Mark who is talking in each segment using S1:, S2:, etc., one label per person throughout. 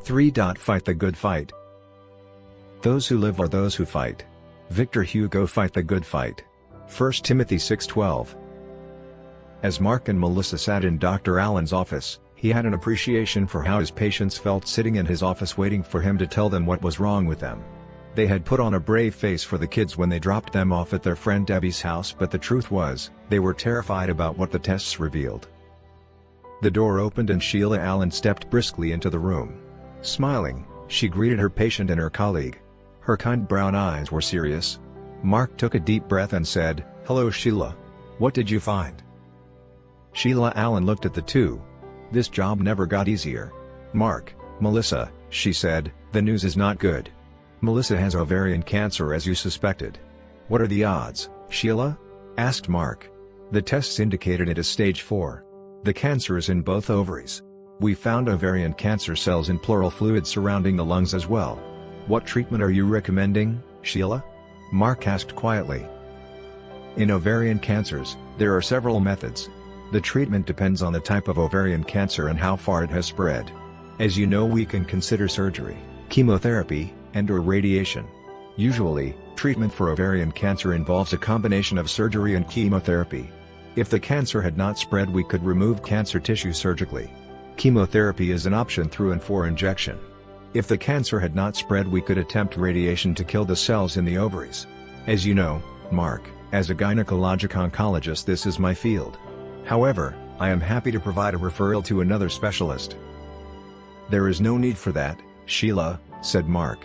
S1: 3. Fight the good fight. Those who live are those who fight. Victor Hugo. Fight the good fight. 1 Timothy 6:12. As Mark and Melissa sat in Dr. Allen's office, he had an appreciation for how his patients felt sitting in his office waiting for him to tell them what was wrong with them. They had put on a brave face for the kids when they dropped them off at their friend Debbie's house, but the truth was, they were terrified about what the tests revealed. The door opened and Sheila Allen stepped briskly into the room. Smiling, she greeted her patient and her colleague. Her kind brown eyes were serious. Mark took a deep breath and said, "Hello Sheila. What did you find?" Sheila Allen looked at the two. This job never got easier. "Mark, Melissa," she said, "the news is not good. Melissa has ovarian cancer as you suspected." "What are the odds, Sheila?" asked Mark. "The tests indicated it is stage 4. The cancer is in both ovaries. We found ovarian cancer cells in pleural fluid surrounding the lungs as well. What treatment are you recommending, Sheila?" Mark asked quietly. In ovarian cancers, there are several methods. The treatment depends on the type of ovarian cancer and how far it has spread. As you know, we can consider surgery, chemotherapy, and/or radiation. Usually, treatment for ovarian cancer involves a combination of surgery and chemotherapy. If the cancer had not spread, we could remove cancer tissue surgically. Chemotherapy is an option through and for injection. If the cancer had not spread, we could attempt radiation to kill the cells in the ovaries. As you know, Mark, as a gynecologic oncologist, this is my field. However, I am happy to provide a referral to another specialist. "There is no need for that, Sheila," said Mark.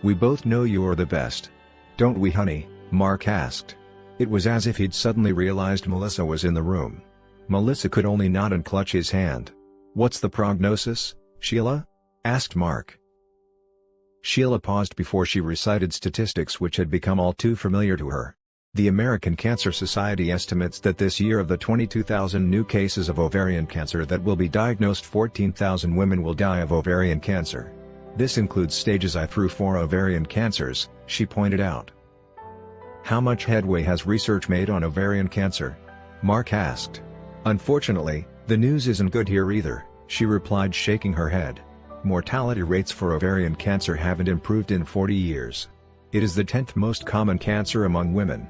S1: "We both know you are the best. Don't we, honey?" Mark asked. It was as if he'd suddenly realized Melissa was in the room. Melissa could only nod and clutch his hand. "What's the prognosis, Sheila?" asked Mark. Sheila paused before she recited statistics which had become all too familiar to her. The American Cancer Society estimates that this year, of the 22,000 new cases of ovarian cancer that will be diagnosed, 14,000 women will die of ovarian cancer. This includes stages I through 4 ovarian cancers, she pointed out. "How much headway has research made on ovarian cancer?" Mark asked. "Unfortunately, the news isn't good here either," she replied, shaking her head. "Mortality rates for ovarian cancer haven't improved in 40 years. It is the 10th most common cancer among women.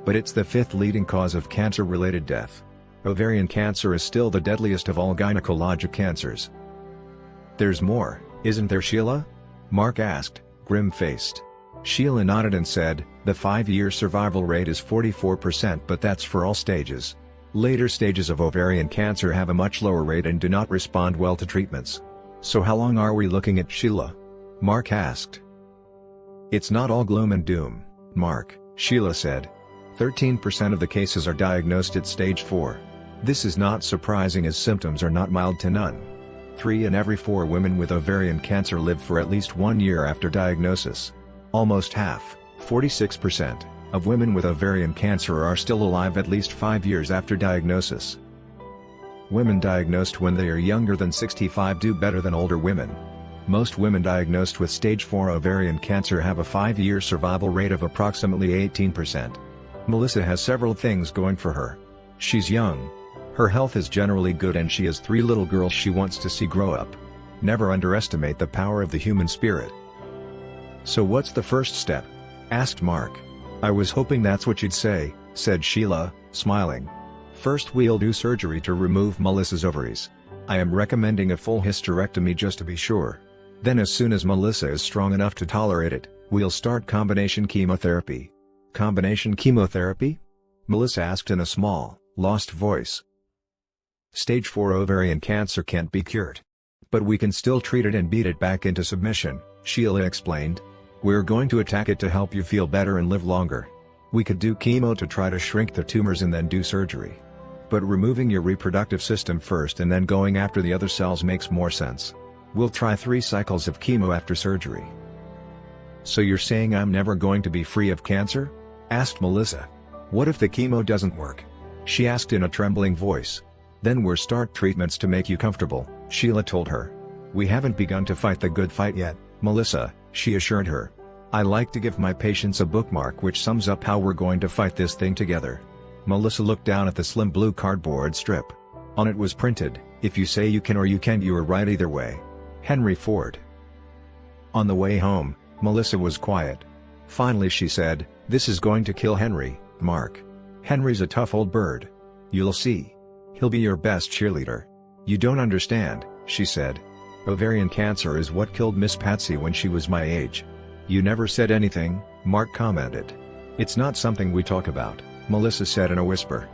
S1: But it's the 5th leading cause of cancer-related death. Ovarian cancer is still the deadliest of all gynecologic cancers." "There's more, isn't there, Sheila?" Mark asked, grim-faced. Sheila nodded and said, "The 5-year survival rate is 44%, but that's for all stages. Later stages of ovarian cancer have a much lower rate and do not respond well to treatments." "So how long are we looking at, Sheila?" Mark asked. "It's not all gloom and doom, Mark," Sheila said. 13% of the cases are diagnosed at stage 4. This is not surprising as symptoms are not mild to none. 3 in every 4 women with ovarian cancer live for at least 1 year after diagnosis. Almost half, 46%, of women with ovarian cancer are still alive at least 5 years after diagnosis. Women diagnosed when they are younger than 65 do better than older women. Most women diagnosed with stage 4 ovarian cancer have a 5-year survival rate of approximately 18%. Melissa has several things going for her. She's young. Her health is generally good and she has 3 little girls she wants to see grow up. Never underestimate the power of the human spirit. "So what's the first step?" asked Mark. "I was hoping that's what you'd say," said Sheila, smiling. "First we'll do surgery to remove Melissa's ovaries. I am recommending a full hysterectomy just to be sure. Then as soon as Melissa is strong enough to tolerate it, we'll start combination chemotherapy." "Combination chemotherapy?" Melissa asked in a small, lost voice. "Stage 4 ovarian cancer can't be cured. But we can still treat it and beat it back into submission," Sheila explained. "We're going to attack it to help you feel better and live longer. We could do chemo to try to shrink the tumors and then do surgery. But removing your reproductive system first and then going after the other cells makes more sense. We'll try 3 cycles of chemo after surgery." "So you're saying I'm never going to be free of cancer?" asked Melissa. "What if the chemo doesn't work?" she asked in a trembling voice. "Then we'll start treatments to make you comfortable," Sheila told her. "We haven't begun to fight the good fight yet, Melissa," she assured her. "I like to give my patients a bookmark which sums up how we're going to fight this thing together." Melissa looked down at the slim blue cardboard strip. On it was printed, "If you say you can or you can't, you are right either way. Henry Ford." On the way home, Melissa was quiet. Finally she said, "This is going to kill Henry, Mark. Henry's a tough old bird. You'll see. He'll be your best cheerleader." "You don't understand," she said. "Ovarian cancer is what killed Miss Patsy when she was my age." "You never said anything," Mark commented. "It's not something we talk about," Melissa said in a whisper.